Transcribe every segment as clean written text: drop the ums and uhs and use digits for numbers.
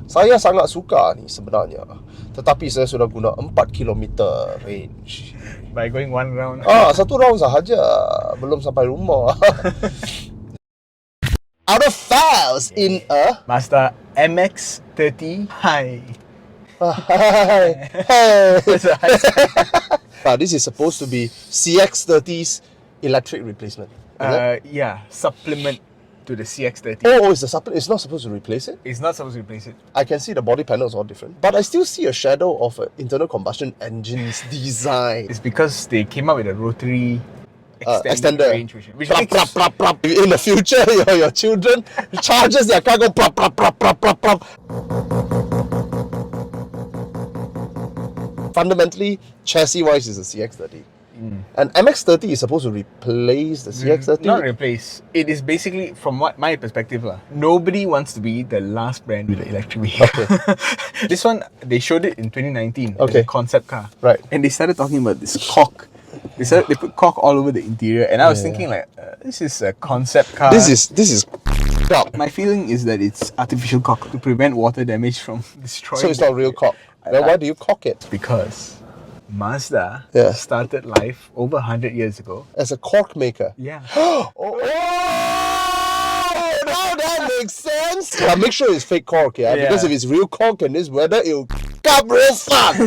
Saya sangat suka ni sebenarnya. Tetapi saya sudah guna 4 km range. By going one round. Satu round sahaja. Belum sampai rumah. Autophiles in a Mazda MX-30. Hi. Hey. This is supposed to be CX-30's electric replacement. Yeah, supplement to the CX-30. Oh, it's a supplement. It's not supposed to replace it? It's not supposed to replace it. I can see the body panels all different. But I still see a shadow of an internal combustion engine's design. It's because they came up with a rotary extender range, which in the future, your children charges their car, go plop, plop, plop, plop, plop, plop. Fundamentally, chassis-wise, is a CX-30. And MX-30 is supposed to replace the CX-30? Not replace. It is basically, from what my perspective, nobody wants to be the last brand with an electric vehicle. Okay. This one, they showed it in 2019. Okay. As a concept car. Right. And they started talking about this cork. They put cork all over the interior, and I was thinking like, this is a concept car. This is My feeling is that it's artificial cork to prevent water damage from destroying. So it's not real cork. Then why do you cork it? Because Mazda started life over 100 years ago as a cork maker. Yeah. Now that makes sense. Now make sure it's fake cork, because if it's real cork in this weather, it'll come real fast.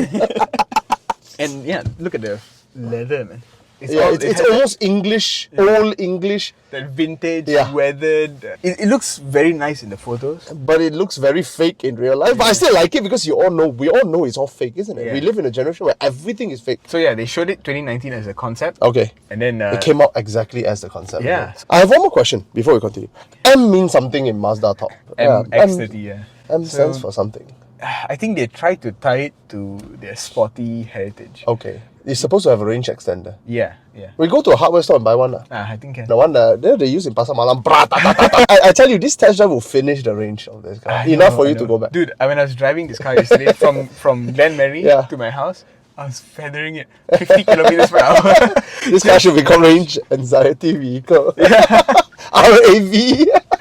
And look at the leather, man. It's almost English, old English. That vintage, weathered. It looks very nice in the photos. But it looks very fake in real life. But I still like it because we all know it's all fake, isn't it? Yeah. We live in a generation where everything is fake. So they showed it 2019 as a concept. Okay. And then it came out exactly as the concept. Yeah. I have one more question before we continue. M means something in Mazda top. MX-30, M stands for something. I think they tried to tie it to their sporty heritage. Okay. It's supposed to have a range extender. Yeah. We go to a hardware store and buy one. I think can. The one they use in Pasar Malam. I tell you, this test drive will finish the range of this car. Enough for you to go back. Dude, when I was driving this car yesterday from Glen Mary to my house, I was feathering it 50 kilometers per hour. This car should become range anxiety vehicle. RAV.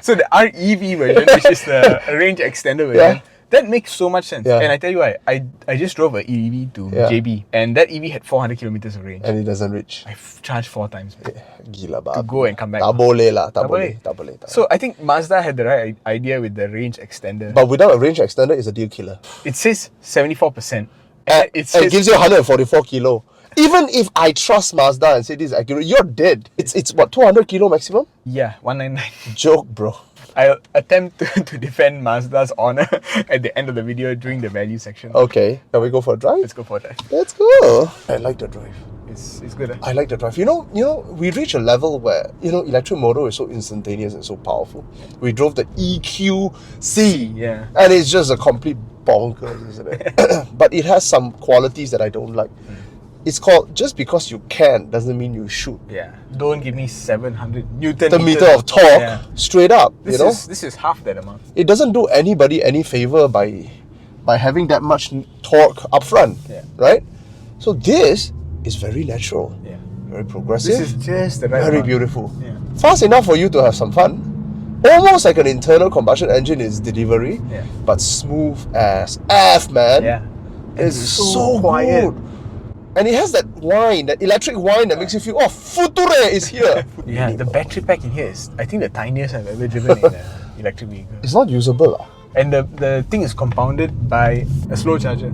So the REV version, which is the range extender version, that makes so much sense. And I tell you why, I just drove an EV to JB, and that EV had 400 kilometers of range. And it doesn't reach. I charged 4 times. Gila ba. To go and come back. Tak boleh lah. So I think Mazda had the right idea with the range extender. But without a range extender, it's a deal killer. It says 74%. And it gives you 144 kilo. Even if I trust Mazda and say this is accurate, you're dead. It's what, 200 kilo maximum? Yeah, 199. Joke, bro. I'll attempt to defend Mazda's honor at the end of the video during the value section. Okay, can we go for a drive? Let's go for a drive. Let's go. I like the drive. It's good. I like the drive. You know, we reach a level where, electric motor is so instantaneous and so powerful. We drove the EQC. Yeah. And it's just a complete bonkers, isn't it? But it has some qualities that I don't like. It's called, just because you can doesn't mean you should. Yeah. Don't give me 700 Newton meter of torque straight up. This is half that amount. It doesn't do anybody any favor by having that much torque up front. Right? So this is very natural. Yeah. Very progressive. This is just the right Very amount. beautiful. Yeah. Fast enough for you to have some fun. Almost like an internal combustion engine is delivery. Yeah. But smooth as F, man. Yeah. It's so quiet. good. And it has that whine, that electric whine that makes you feel, future is here. Yeah, the battery pack in here is, I think, the tiniest I've ever driven in an electric vehicle. It's not usable. And the thing is compounded by a slow charger.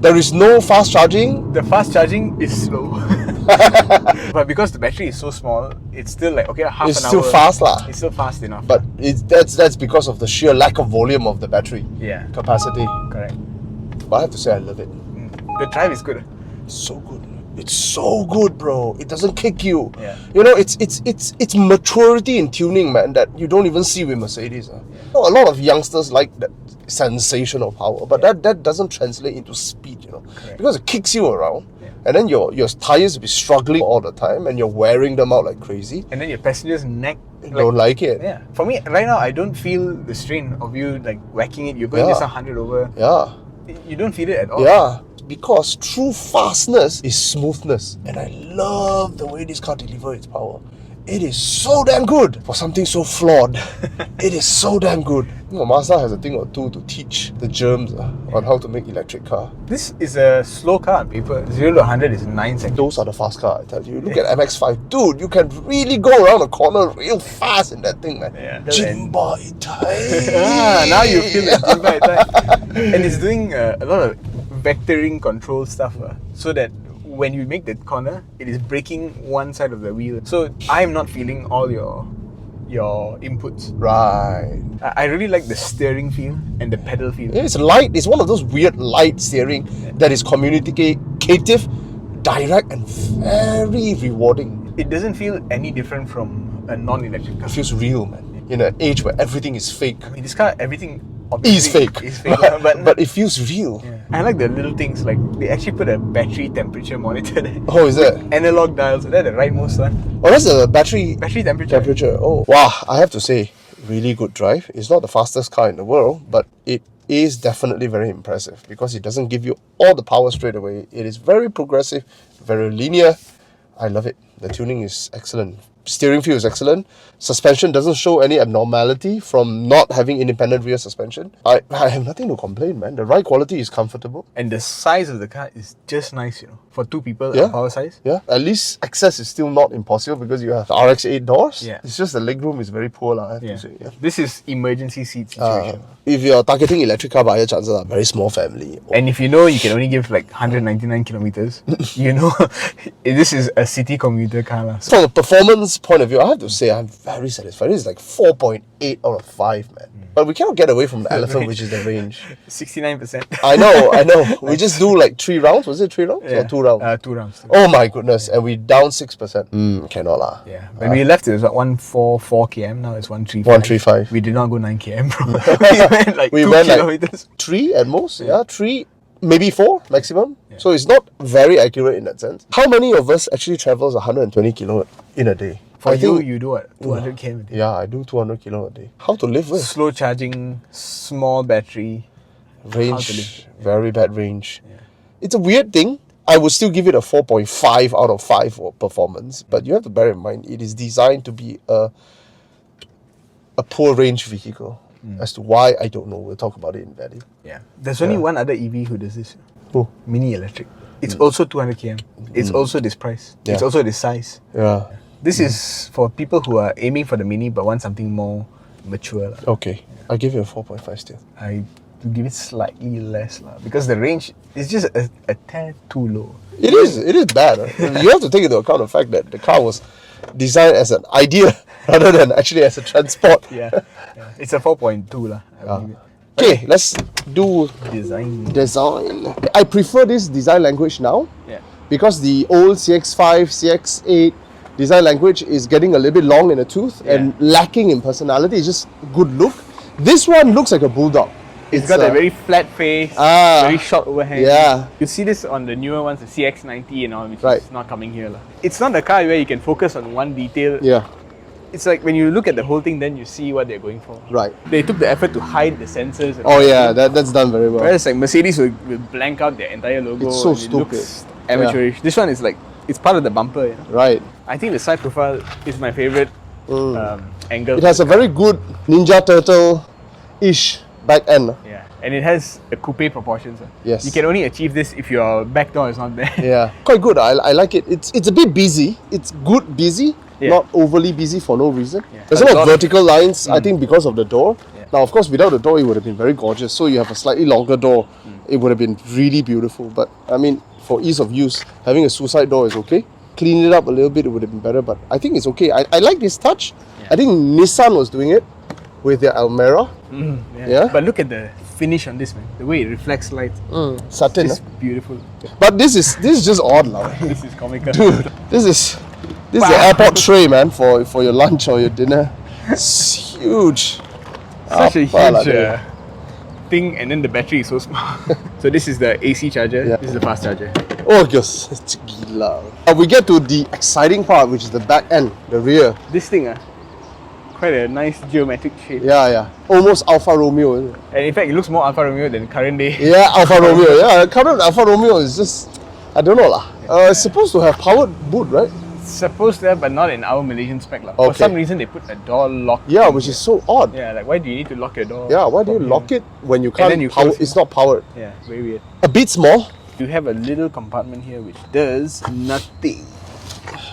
There is no fast charging? The fast charging is slow. But because the battery is so small, it's still like, half an hour. It's still fast lah. It's still fast enough. But that's because of the sheer lack of volume of the battery capacity. Correct. But I have to say I love it. The drive is good. So good. It's so good, bro. It doesn't kick you. Yeah. It's maturity in tuning, man, that you don't even see with Mercedes. A lot of youngsters like that sensational power, but that doesn't translate into speed, Correct. because it kicks you around, and then your tires will be struggling all the time, and you're wearing them out like crazy. And then your passenger's neck don't like it. Yeah. For me, right now, I don't feel the strain of you like whacking it. You're going just 100 over. Yeah. You don't feel it at all. Yeah. Because true fastness is smoothness, and I love the way this car delivers its power. It is so damn good for something so flawed. It is so damn good. You know, Mazda has a thing or two to teach the germs on how to make electric car. This is a slow car on paper. 0 to 100 is 9 seconds. Those are the fast car, I tell you. Look at MX-5. Dude, you can really go around a corner real fast in that thing, man. Yeah. Jimba Itai. Now you feel like Jimba Itai. And it's doing a lot of vectoring control stuff so that when you make that corner, it is breaking one side of the wheel. So I'm not feeling all your inputs. Right. I really like the steering feel and the pedal feel. It's light. It's one of those weird light steering that is communicative, direct, and very rewarding. It doesn't feel any different from a non-electric car. It feels real, man. In an age where everything is fake. I mean, this car, everything is fake. Is fake but it feels real. Yeah. I like the little things, like they actually put a battery temperature monitor there. Oh, is that? Analog dials. Is that the rightmost one? Oh, that's a battery temperature. Oh, wow. I have to say, really good drive. It's not the fastest car in the world, but it is definitely very impressive because it doesn't give you all the power straight away. It is very progressive, very linear. I love it. The tuning is excellent. Steering feel is excellent. Suspension doesn't show any abnormality from not having independent rear suspension. I have nothing to complain, man. The ride quality is comfortable. And the size of the car is just nice, you know. For two people, power size. Yeah. At least access is still not impossible because you have the RX-8 doors. Yeah. It's just the legroom is very poor, I have to say. Yeah. This is emergency seat situation. If you're targeting electric car buyer, chances are very small family. And if you know you can only give like 199 kilometers, you know this is a city commuter car. So from a performance point of view, I have to say I'm very satisfied. This is like 4.8 out of 5, man. But we cannot get away from the elephant, which is the range. 69%. I know. We just do like 3 rounds. Was it 3 rounds or 2 rounds? 2 rounds. Oh my goodness. And we down 6%. Cannot lah. Yeah. When we left, it was at 144 km. Now it's 135. 135. We did not go 9 km, bro. we went like 2 kilometers. Like 3 at most. Yeah, 3. Maybe 4 maximum. Yeah. So it's not very accurate in that sense. How many of us actually travels 120 kilo in a day? For you do what? 200 km a day? Yeah, I do 200 kilo a day. How to live with? Slow charging, small battery. Range, very bad range. Yeah. It's a weird thing. I would still give it a 4.5 out of 5 for performance. But you have to bear in mind, it is designed to be a poor range vehicle. As to why, I don't know. We'll talk about it in value. Yeah. There's only one other EV who does this. Who? Mini electric. It's also 200 km. It's also this price. Yeah. It's also this size. Yeah. This is for people who are aiming for the Mini but want something more mature. Okay. I'll give you a 4.5 still. I give it slightly less because the range is just a tad too low. It is bad. You have to take into account the fact that the car was designed as an idea rather than actually as a transport. Yeah. It's a 4.2 Okay, let's do design. I prefer this design language now. Yeah. Because the old CX-5, CX-8 design language is getting a little bit long in the tooth and lacking in personality. It's just good look. This one looks like a bulldog. It's got a very flat face, very short overhang. Yeah. You see this on the newer ones, the CX-90 and all, which is not coming here. It's not a car where you can focus on one detail. Yeah. It's like when you look at the whole thing, then you see what they're going for. Right. They took the effort to hide the sensors. And that's done very well. Whereas like Mercedes will blank out their entire logo. It's so and stupid. It looks amateurish. This one is like, it's part of the bumper. You know? Right. I think the side profile is my favorite angle. It has a very good Ninja Turtle-ish back end. Yeah. And it has a coupe proportions. Yes. You can only achieve this if your back door is not there. Yeah. Quite good. I like it. It's a bit busy. It's good busy. Not overly busy for no reason. Yeah. There's a lot of vertical lines, I think, because of the door. Yeah. Now, of course, without the door, it would have been very gorgeous. So you have a slightly longer door. It would have been really beautiful. But, I mean, for ease of use, having a suicide door is okay. Clean it up a little bit, it would have been better. But I think it's okay. I like this touch. Yeah. I think Nissan was doing it with their Almera. Yeah. But look at the finish on this, man. The way it reflects light. Satin. It's beautiful. But this is just odd, lah. This is comical. Dude, this is the airport tray, man, for your lunch or your dinner. It's huge. Such a huge thing, and then the battery is so small. So this is the AC charger. Yeah. This is the fast charger. Oh, gosh, it's gila. We get to the exciting part, which is the back end, the rear. This thing, quite a nice geometric shape. Yeah. Almost Alfa Romeo. Isn't it? And in fact, it looks more Alfa Romeo than current day. Yeah, Alfa Romeo. Yeah, current Alfa Romeo is just, I don't know lah. It's supposed to have powered boot, right? supposed to have, but not in our Malaysian spec. For Okay. some reason, they put a door lock. Yeah, which is so odd. Yeah, like why do you need to lock your door? Yeah, why do you from lock here? it when you can't then you power? close it. It's not powered. Yeah, very weird. A bit small. You have a little compartment here which does nothing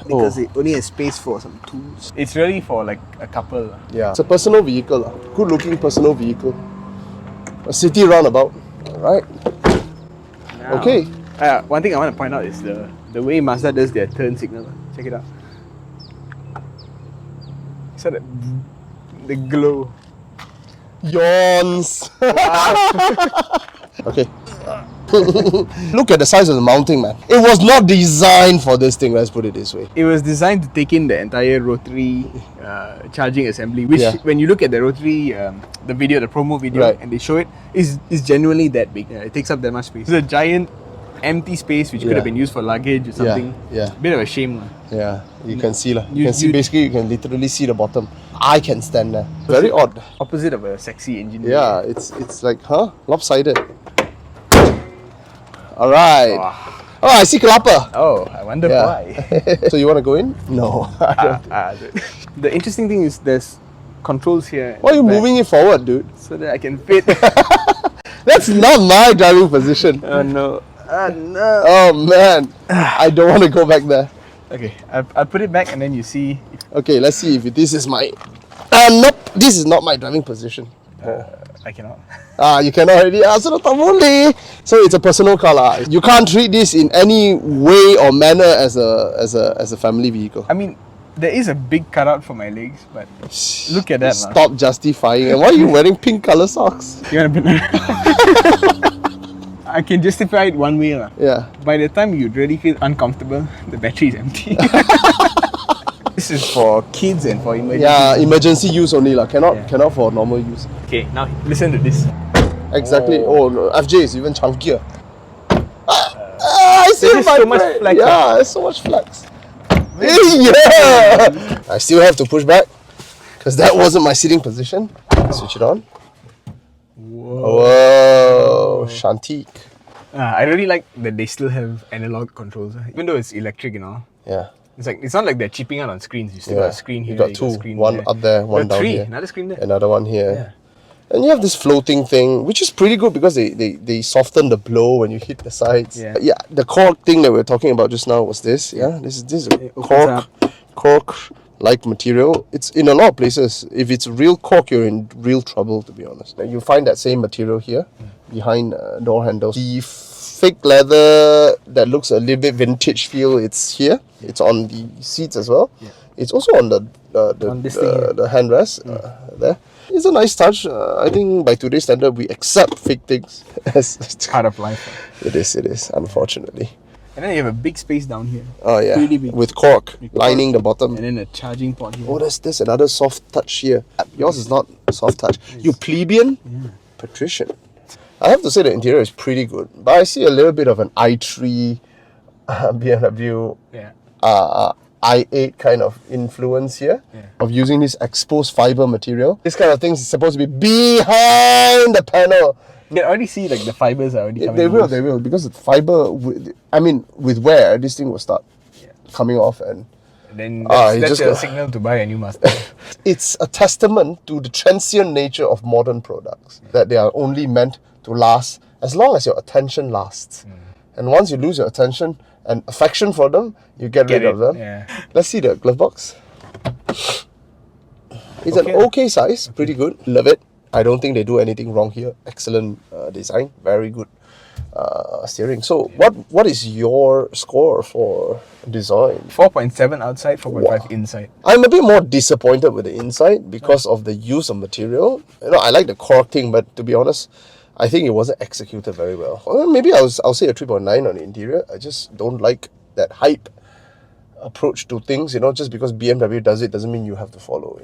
because it only has space for some tools. It's really for like a couple. Yeah, it's a personal vehicle. Good looking personal vehicle. A city roundabout. Alright. Now, Okay. one thing I want to point out is the way Mazda does their turn signal. Check it out. So the glow. Yawns. Okay. Look at the size of the mounting, man. It was not designed for this thing, let's put it this way. It was designed to take in the entire rotary charging assembly, which when you look at the rotary, the video, the promo video, Right. and they show it, is genuinely that big. It takes up that much space. It's a giant empty space which could have been used for luggage or something. Yeah. Bit of a shame. Yeah, you can see lah. You- You can see, you- basically you can literally see the bottom. I can stand there. Very odd. Opposite of a sexy engine. Yeah, it's like, lopsided. Alright. Oh, I see kelapa. Oh, I wonder Yeah. why. So you want to go in? No. The interesting thing is there's controls here. Why are you back moving it forward, dude? so that I can fit? That's not my driving position. Oh no. No. Oh man, I don't want to go back there. Okay, I'll put it back and then you see. Okay, let's see if this is my. Nope, this is not my driving position. I cannot. You cannot already. So tak boleh. So it's a personal car lah. You can't treat this in any way or manner as a family vehicle. I mean, there is a big cutout for my legs, but look at that. Stop justifying. And why are you wearing pink color socks? You wanna I can justify it one way. Yeah. By the time you really feel uncomfortable, the battery is empty. This is for kids and for emergency. Yeah, emergency use only lah. Cannot for normal use. Okay, now listen to this. Exactly. Oh, no, FJ is even chunkier. I see There's my so much friend. flex. Yeah, there's so much flex. Yeah. I still have to push back because that wasn't my sitting position. Switch it on. Whoa, Shantique. I really like that they still have analog controls, even though it's electric and all. Yeah. It's not like they're chipping out on screens. You still got a screen here. You got two. Screen One there. up there, one down three. here. Another screen there. Another one here. Yeah. And you have this floating thing, which is pretty good because they soften the blow when you hit the sides. Yeah. Yeah. The cork thing that we were talking about just now was this. Yeah. This is a It opens cork like material. It's in a lot of places. If it's real cork, you're in real trouble, to be honest. You find that same material here behind door handles. The fake leather that looks a little bit vintage feel, it's here. It's on the seats as well. Yeah. It's also on the handrest there. It's a nice touch. I think by today's standard, we accept fake things as Part of life. it is, unfortunately. And then you have a big space down here. Oh yeah, Pretty big. with cork With lining the bottom. And then a charging port here. Oh, there's another soft touch here. Yours is not soft touch. You plebeian, patrician. I have to say the interior is pretty good, but I see a little bit of an i3 BMW Yeah. i8 kind of influence here of using this exposed fiber material. This kind of things is supposed to be behind the panel. You can already see like the fibers are already coming They loose. will, because the fiber, with wear, this thing will start coming off, and And then you that's just your got- signal to buy a new Mazda. it's a testament to the transient nature of modern products, that they are only meant to last as long as your attention lasts. And once you lose your attention and affection for them, you get rid of them. Yeah. Let's see the glove box. It's Okay. an okay size, pretty good. Love it. I don't think they do anything wrong here. Excellent design, very good steering. So, what is your score for design? 4.7 outside, 4.5 Wow. inside. I'm a bit more disappointed with the inside because of the use of material. I like the cork thing, but to be honest, I think it wasn't executed very well. Or maybe I'll say a 3.9 on the interior. I just don't like that hype approach to things. Just because BMW does it doesn't mean you have to follow.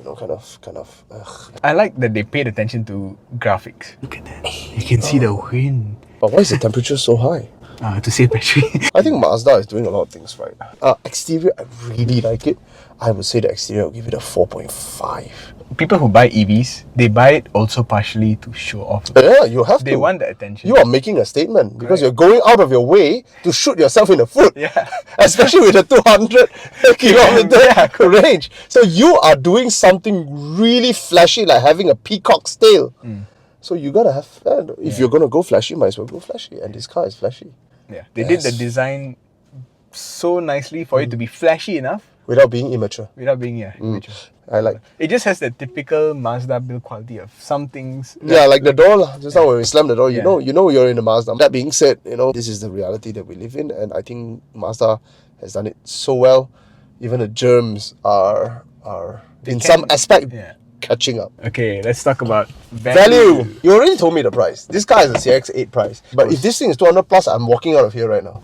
Kind of. Ugh. I like that they paid attention to graphics. Look at that. You can see the wind. But why is the temperature so high? to save battery. I think Mazda is doing a lot of things right. Exterior, I really like it. I would say the exterior, I'll give it a 4.5. People who buy EVs, they buy it also partially to show off. Yeah, you have to. They want the attention. You are making a statement because you're going out of your way to shoot yourself in the foot. Yeah. Especially with a 200 kilometer range. So you are doing something really flashy, like having a peacock's tail. So you gotta have that. If you're gonna go flashy, might as well go flashy. And this car is flashy. Yeah. They did the design so nicely for it to be flashy enough. Without being immature. Without being immature. I like. It just has the typical Mazda build quality of some things. Yeah, like the door. Just now when we slam the door, you know you're in a Mazda. That being said, this is the reality that we live in, and I think Mazda has done it so well. Even the germs are in some aspect catching up. Okay, let's talk about value. You already told me the price. This car is a CX-8 price. But if this thing is 200 plus, I'm walking out of here right now.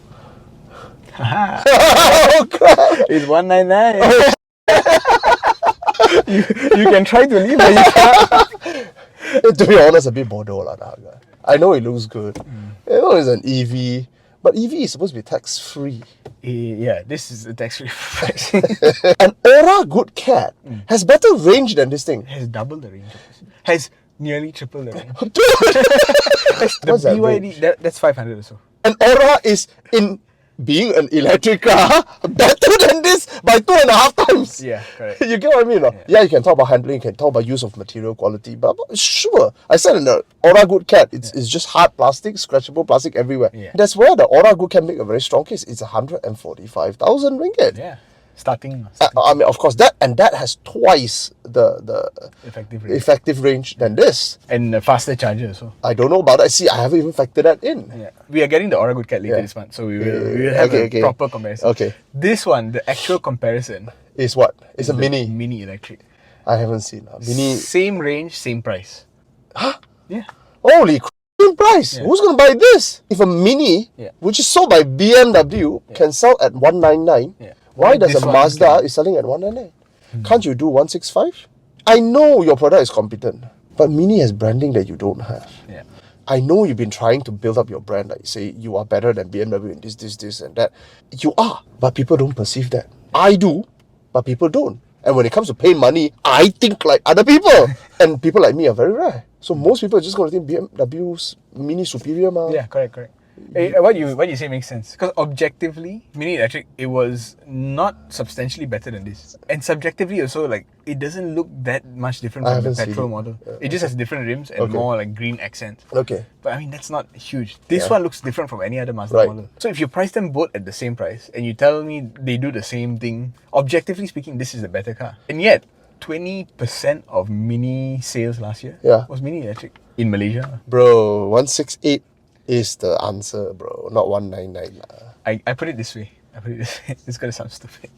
Oh crap! It's 199. you can try to leave, but you can't. To be honest, a bit Bordeaux lah. I know it looks good. I know it's an EV, but EV is supposed to be tax free. Yeah, this is a tax free price. An Aura Good Cat has better range than this thing. Has double the range. Has nearly triple the range. The What's that BYD, that's 500 or so. An Aura is in being an electric car better than this by 2.5 times. Yeah, correct. You get what I mean? Yeah, you can talk about handling, you can talk about use of material quality, but sure. I said in the Aura Good Cat, it's just hard plastic, scratchable plastic everywhere. Yeah. That's where the Aura Good Cat make a very strong case. It's 145,000 ringgit. Yeah. Starting. I mean, of course, that has twice the effective range than this. And a faster charger, so. I don't know about that. See, I haven't even factored that in. Yeah. We are getting the Aura Good Cat later this month, so we will have a proper comparison. Okay. This one, the actual comparison is what? It's a mini. Mini electric. I haven't seen a mini. Same range, same price. Huh? Yeah. Holy price! Yeah. Who's gonna buy this? If a mini, which is sold by BMW, can sell at 199. Why does a Mazda is selling at 199? Can't you do 165? I know your product is competent, but Mini has branding that you don't have. Yeah. I know you've been trying to build up your brand, like say you are better than BMW in this and that. You are, but people don't perceive that. I do, but people don't. And when it comes to paying money, I think like other people. And people like me are very rare. So most people are just going to think BMW's Mini superior, ma. Yeah, correct. What you say makes sense, because objectively, Mini Electric, it was not substantially better than this, and subjectively also, like, it doesn't look that much different from the petrol model. It just has different rims and more like green accents. Okay. But I mean, that's not huge. This one looks different from any other Mazda model. So if you price them both at the same price and you tell me they do the same thing, objectively speaking, this is a better car. And yet 20% of Mini sales last year was Mini Electric in Malaysia. Bro, 168 is the answer, bro, not 199. I put it this way. It's gonna sound stupid.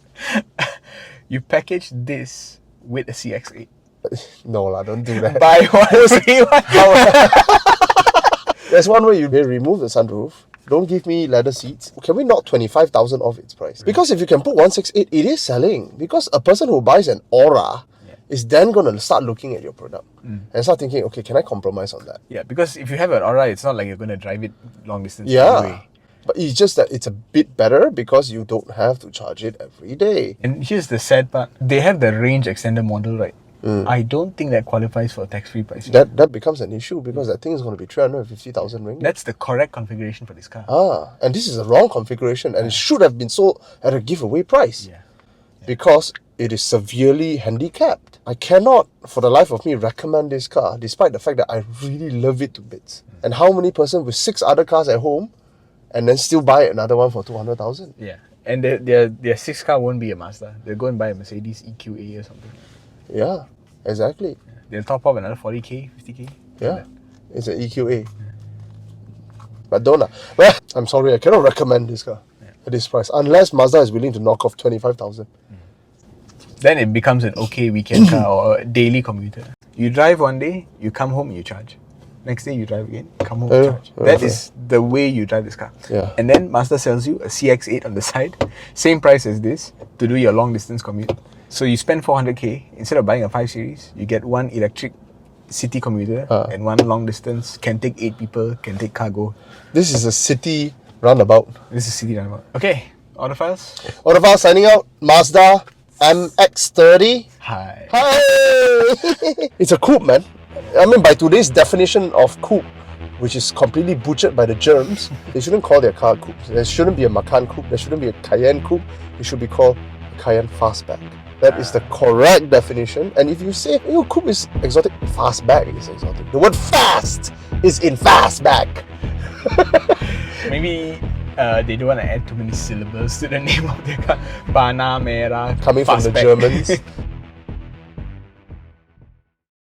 You package this with a CX-8. No lah, don't do that. Buy one, see one. There's one way you remove the sunroof. Don't give me leather seats. Can we knock 25,000 off its price? Because if you can put 168, it is selling. Because a person who buys an Aura is then going to start looking at your product and start thinking, okay, can I compromise on that? Yeah, because if you have an Aura, it's not like you're going to drive it long distance anyway. But it's just that it's a bit better because you don't have to charge it every day. And here's the sad part. They have the range extender model, right? I don't think that qualifies for tax-free pricing. That becomes an issue because that thing is going to be 350,000 ringgit. That's the correct configuration for this car. And this is the wrong configuration and it should have been sold at a giveaway price. Because it is severely handicapped. I cannot, for the life of me, recommend this car, despite the fact that I really love it to bits. And how many person with 6 other cars at home and then still buy another one for 200,000? Yeah, and their 6th car won't be a Mazda. They'll go and buy a Mercedes EQA or something. Yeah, exactly. They'll top up another 40k, 50k. Yeah, it's an EQA. But don't. Well, I'm sorry, I cannot recommend this car at this price unless Mazda is willing to knock off 25,000. Then it becomes an okay weekend car or a daily commuter. You drive one day, you come home, you charge. Next day you drive again, come home, charge. That is the way you drive this car. And then Mazda sells you a CX-8 on the side, same price as this, to do your long distance commute. So you spend 400k, instead of buying a 5 Series, you get one electric city commuter and one long distance, can take 8 people, can take cargo. This is a city roundabout. This is city roundabout. Okay, Autophiles. Autophiles signing out. Mazda MX-30. Hi. Hi! It's a coupe, man. I mean, by today's definition of coupe, which is completely butchered by the germs, they shouldn't call their car coupes. There shouldn't be a Macan coupe. There shouldn't be a Cayenne coupe. It should be called a Cayenne fastback. That is the correct definition. And if you say, coupe is exotic, fastback is exotic. The word fast is in fastback. Maybe they don't want to add too many syllables to the name of their car. Panamera. Coming from the fastback. Germans.